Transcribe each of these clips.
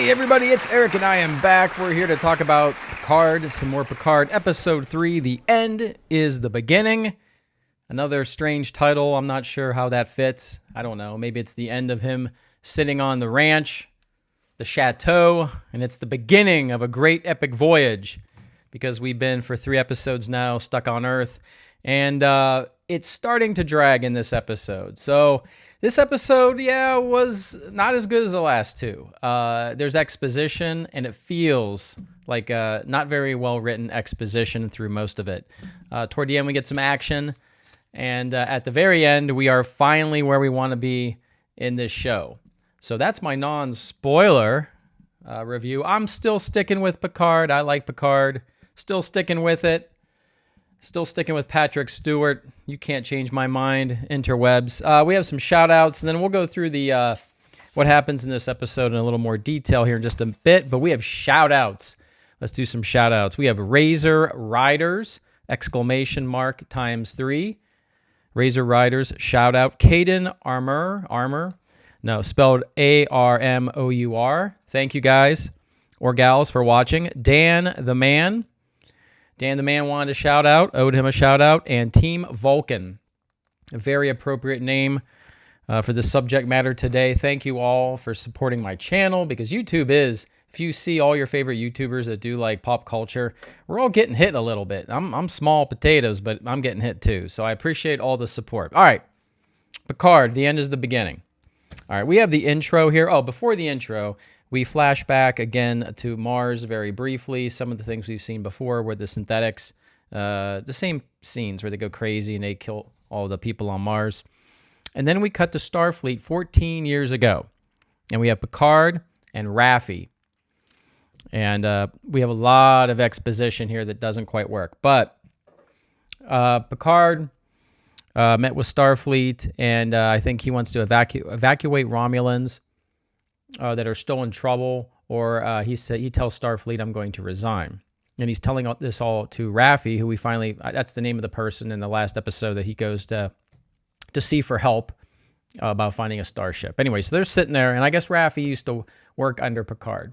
Hey everybody, it's Eric and I am back. We're here to talk about Picard, some more Picard. Episode 3, The End is the Beginning. Another strange title. I'm not sure how that fits. I don't know. Maybe it's the end of him sitting on the ranch, the chateau, and it's the beginning of a great epic voyage because we've been for 3 episodes now stuck on Earth, and it's starting to drag in this episode. So this episode, was not as good as the last 2. There's exposition, and it feels like not very well-written exposition through most of it. Toward the end, we get some action, and at the very end, we are finally where we want to be in this show. So that's my non-spoiler review. I'm still sticking with Picard. I like Picard. Still sticking with it. Still sticking with Patrick Stewart. You can't change my mind. Interwebs. We have some shout-outs, and then we'll go through the what happens in this episode in a little more detail here in just a bit. But we have shout-outs. Let's do some shout-outs. We have Razor Riders, ! times 3. Razor Riders, shout-out. Caden Armor. No, spelled A-R-M-O-U-R. Thank you, guys or gals, for watching. Dan the Man wanted a shout-out, owed him a shout-out, and Team Vulcan, a very appropriate name for the subject matter today. Thank you all for supporting my channel, because YouTube is, if you see all your favorite YouTubers that do like pop culture, we're all getting hit a little bit. I'm small potatoes, but I'm getting hit too, so I appreciate all the support. All right, Picard, the end is the beginning. All right, we have the intro here. Oh, before the intro, we flash back again to Mars very briefly. Some of the things we've seen before were the synthetics, the same scenes where they go crazy and they kill all the people on Mars. And then we cut to Starfleet 14 years ago. And we have Picard and Raffi. And we have a lot of exposition here that doesn't quite work. But Picard met with Starfleet, and I think he wants to evacuate Romulans that are still in trouble, or he tells Starfleet, I'm going to resign. And he's telling this all to Raffi, who we finally, that's the name of the person in the last episode that he goes to see for help about finding a starship. Anyway, so they're sitting there, and I guess Raffi used to work under Picard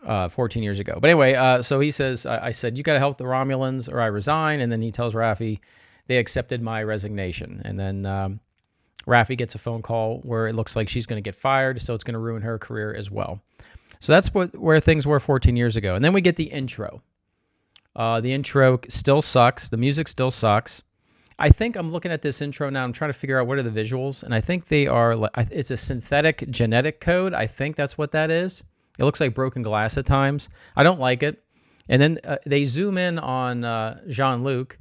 14 years ago. But anyway, so he says, I said, you got to help the Romulans or I resign. And then he tells Raffi, they accepted my resignation. And then Raffi gets a phone call where it looks like she's going to get fired, so it's going to ruin her career as well. So that's where things were 14 years ago. And then we get the intro. The intro still sucks. The music still sucks. I think I'm looking at this intro now. I'm trying to figure out what are the visuals, and I think they are. It's a synthetic genetic code. I think that's what that is. It looks like broken glass at times. I don't like it. And then they zoom in on Jean-Luc,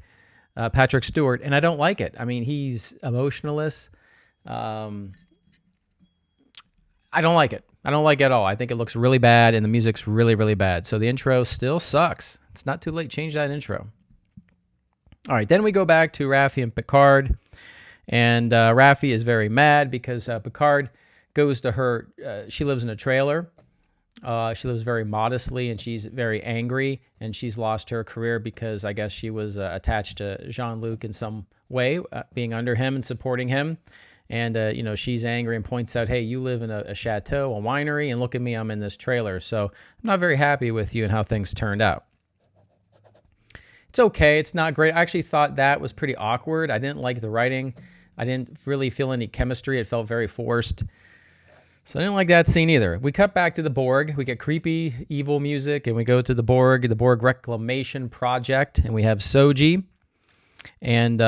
Patrick Stewart, and I don't like it. I mean, he's emotionless. I don't like it. I don't like it at all. I think it looks really bad, and the music's really, really bad. So the intro still sucks. It's not too late. Change that intro. All right, then we go back to Raffi and Picard, and Raffi is very mad because Picard goes to her. She lives in a trailer. She lives very modestly, and she's very angry, and she's lost her career because I guess she was attached to Jean-Luc in some way, being under him and supporting him. And, she's angry and points out, hey, you live in a chateau, a winery, and look at me, I'm in this trailer. So I'm not very happy with you and how things turned out. It's okay. It's not great. I actually thought that was pretty awkward. I didn't like the writing. I didn't really feel any chemistry. It felt very forced. So I didn't like that scene either. We cut back to the Borg. We get creepy, evil music, and we go to the Borg Reclamation Project, and we have Soji. And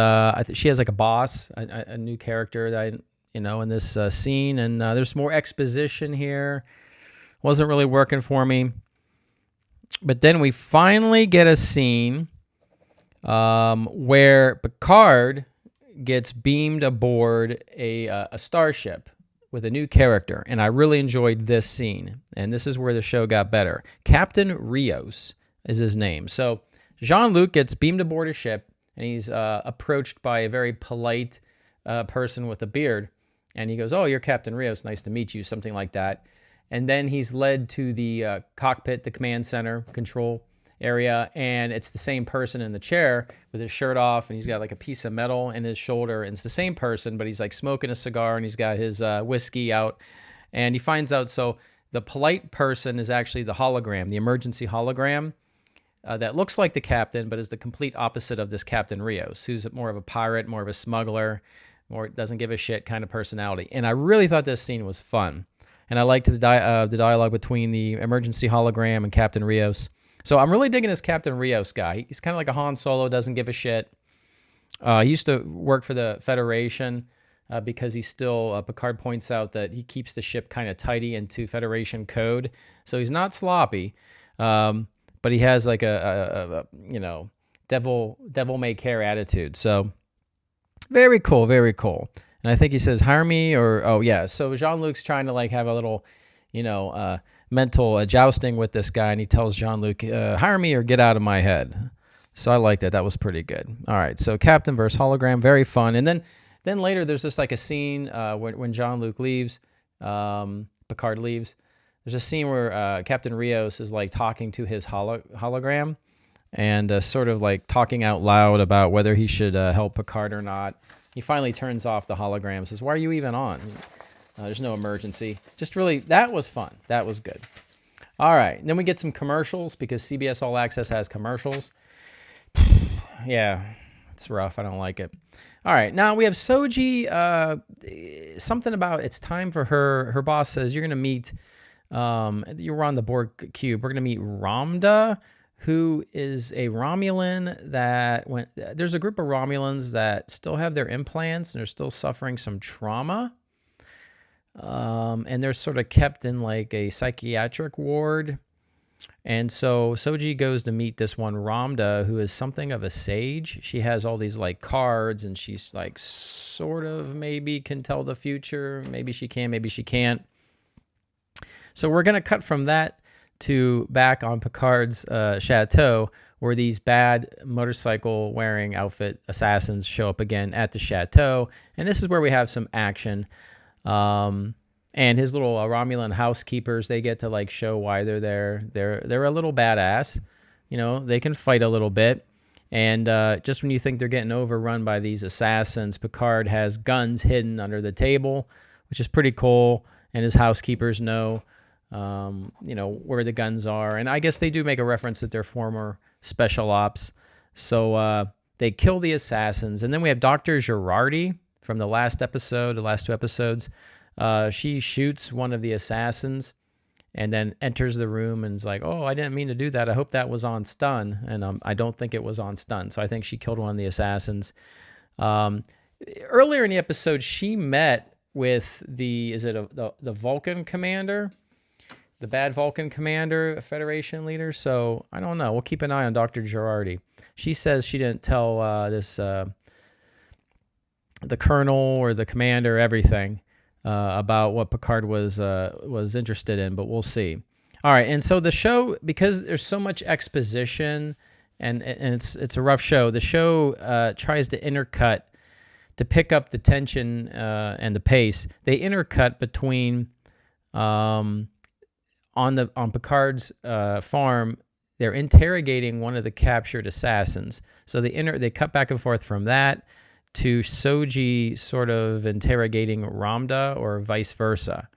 she has like a boss, a new character that in this scene. And there's more exposition here. Wasn't really working for me. But then we finally get a scene where Picard gets beamed aboard a starship with a new character. And I really enjoyed this scene. And this is where the show got better. Captain Rios is his name. So Jean-Luc gets beamed aboard a ship. And he's approached by a very polite person with a beard. And he goes, oh, you're Captain Rios. Nice to meet you, something like that. And then he's led to the cockpit, the command center control area. And it's the same person in the chair with his shirt off. And he's got like a piece of metal in his shoulder. And it's the same person, but he's like smoking a cigar and he's got his whiskey out. And he finds out, so The polite person is actually the hologram, the emergency hologram that looks like the captain, but is the complete opposite of this Captain Rios, who's more of a pirate, more of a smuggler, more doesn't give a shit kind of personality. And I really thought this scene was fun. And I liked the dialogue between the emergency hologram and Captain Rios. So I'm really digging this Captain Rios guy. He's kind of like a Han Solo, doesn't give a shit. He used to work for the Federation because he's still, Picard points out that he keeps the ship kind of tidy into Federation code. So he's not sloppy, but he has like a devil may care attitude. So very cool, very cool. And I think he says, hire me, or, oh yeah. So Jean-Luc's trying to like have a little, mental jousting with this guy. And he tells Jean-Luc, hire me or get out of my head. So I liked that. That was pretty good. All right. So Captain versus hologram, very fun. And then later there's just like a scene when Jean-Luc leaves, Picard leaves. There's a scene where Captain Rios is like talking to his hologram and sort of like talking out loud about whether he should help Picard or not. He finally turns off the hologram and says, why are you even on? There's no emergency. Just really, that was fun. That was good. All right. And then we get some commercials because CBS All Access has commercials. Yeah, it's rough. I don't like it. All right. Now we have Soji. Something about it's time for her boss says, you're going to meet, you're on the Borg cube. We're going to meet Ramda, who is a Romulan there's a group of Romulans that still have their implants and are still suffering some trauma. And they're sort of kept in like a psychiatric ward. And so Soji goes to meet this one Ramda, who is something of a sage. She has all these like cards and she's like sort of maybe can tell the future. Maybe she can, maybe she can't. So we're going to cut from that to back on Picard's chateau, where these bad motorcycle wearing outfit assassins show up again at the chateau. And this is where we have some action. And his little Romulan housekeepers, they get to like show why they're there. They're a little badass, they can fight a little bit. And just when you think they're getting overrun by these assassins, Picard has guns hidden under the table, which is pretty cool. And his housekeepers know where the guns are. And I guess they do make a reference that they're former special ops. So they kill the assassins. And then we have Dr. Girardi from the last two episodes. She shoots one of the assassins and then enters the room and is like, oh, I didn't mean to do that. I hope that was on stun. And I don't think it was on stun. So I think she killed one of the assassins. Earlier in the episode, she met with the Vulcan commander? The bad Vulcan commander, Federation leader. So I don't know. We'll keep an eye on Dr. Girardi. She says she didn't tell the colonel or the commander everything about what Picard was interested in, but we'll see. All right, and so the show, because there's so much exposition and it's a rough show. The show tries to intercut to pick up the tension and the pace. They intercut between on Picard's farm, they're interrogating one of the captured assassins. So they cut back and forth from that to Soji sort of interrogating Ramda or vice versa.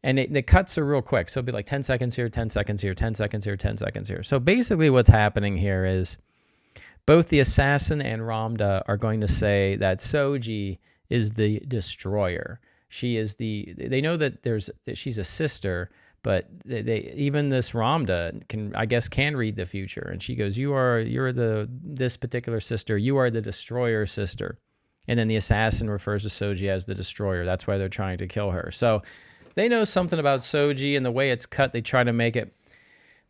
And the cuts are real quick. So it'll be like 10 seconds here, 10 seconds here, 10 seconds here, 10 seconds here. So basically what's happening here is both the assassin and Ramda are going to say that Soji is the destroyer. She is they know that she's a sister, but they even this Ramda can read the future. And she goes, you're this particular sister. You are the destroyer sister. And then the assassin refers to Soji as the destroyer. That's why they're trying to kill her. So they know something about Soji, and the way it's cut, they try to make it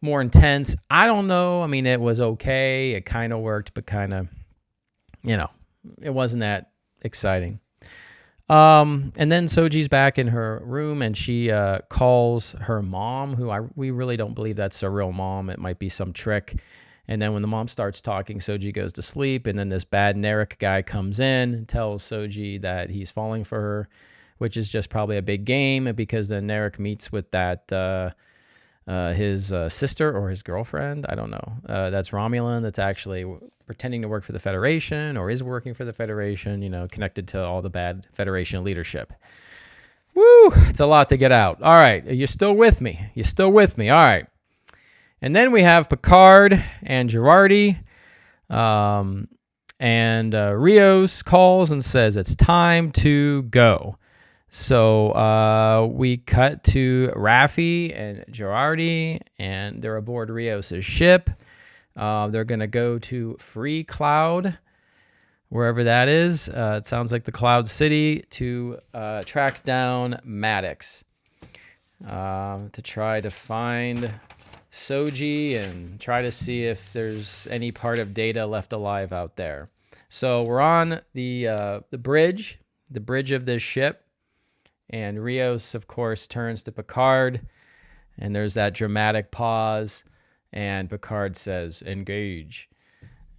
more intense. I don't know. I mean, it was okay. It kind of worked, but kind of, it wasn't that exciting. And then Soji's back in her room and she calls her mom, we really don't believe that's a real mom. It might be some trick. And then when the mom starts talking, Soji goes to sleep. And then this bad Narek guy comes in and tells Soji that he's falling for her, which is just probably a big game because then Narek meets with that his sister or his girlfriend. I don't know. That's Romulan. That's actually pretending to work for the Federation or is working for the Federation, connected to all the bad Federation leadership. Woo, it's a lot to get out. All right, you're still with me. You're still with me. All right. And then we have Picard and Girardi. And Rios calls and says it's time to go. So we cut to Raffi and Girardi, and they're aboard Rios' ship. They're going to go to Free Cloud, wherever that is. It sounds like the Cloud City, to track down Maddox, to try to find Soji and try to see if there's any part of Data left alive out there. So we're on the bridge of this ship, and Rios, of course, turns to Picard, and there's that dramatic pause, and Picard says, "Engage."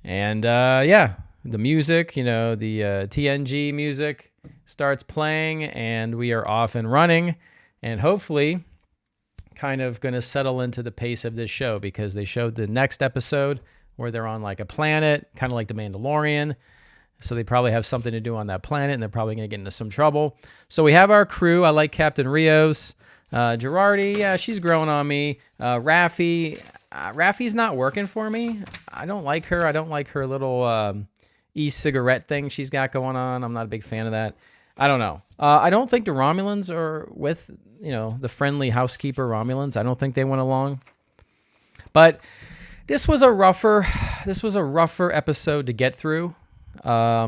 And yeah, the music, the TNG music starts playing, and we are off and running, and hopefully kind of going to settle into the pace of this show, because they showed the next episode where they're on like a planet, kind of like the Mandalorian. So they probably have something to do on that planet, and they're probably going to get into some trouble. So we have our crew. I like Captain Rios. Girardi, yeah, she's growing on me. Raffi's not working for me. I don't like her. I don't like her little e-cigarette thing she's got going on. I'm not a big fan of that. I don't know. I don't think the Romulans are with, the friendly housekeeper Romulans. I don't think they went along. But this was a rougher episode to get through.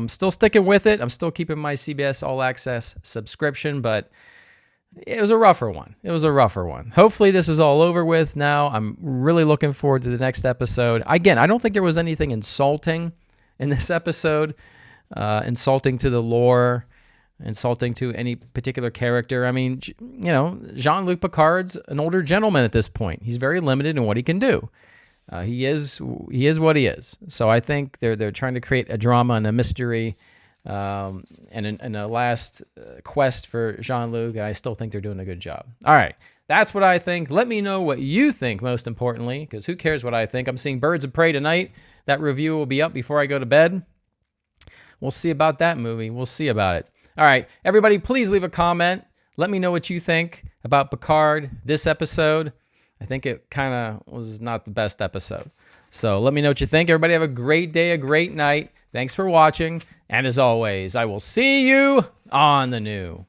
Still sticking with it. I'm still keeping my CBS All Access subscription, but it was a rougher one. Hopefully this is all over with now. I'm really looking forward to the next episode. Again, I don't think there was anything insulting in this episode, insulting to the lore, insulting to any particular character. I mean, Jean-Luc Picard's an older gentleman at this point. He's very limited in what he can do. He is what he is. So I think they're trying to create a drama and a mystery, and a last quest for Jean-Luc, and I still think they're doing a good job. All right, that's what I think. Let me know what you think, most importantly, because who cares what I think? I'm seeing Birds of Prey tonight. That review will be up before I go to bed. We'll see about that movie. We'll see about it. All right, everybody, please leave a comment. Let me know what you think about Picard, this episode. I think it kind of was not the best episode. So let me know what you think. Everybody have a great day, a great night. Thanks for watching. And as always, I will see you on the new.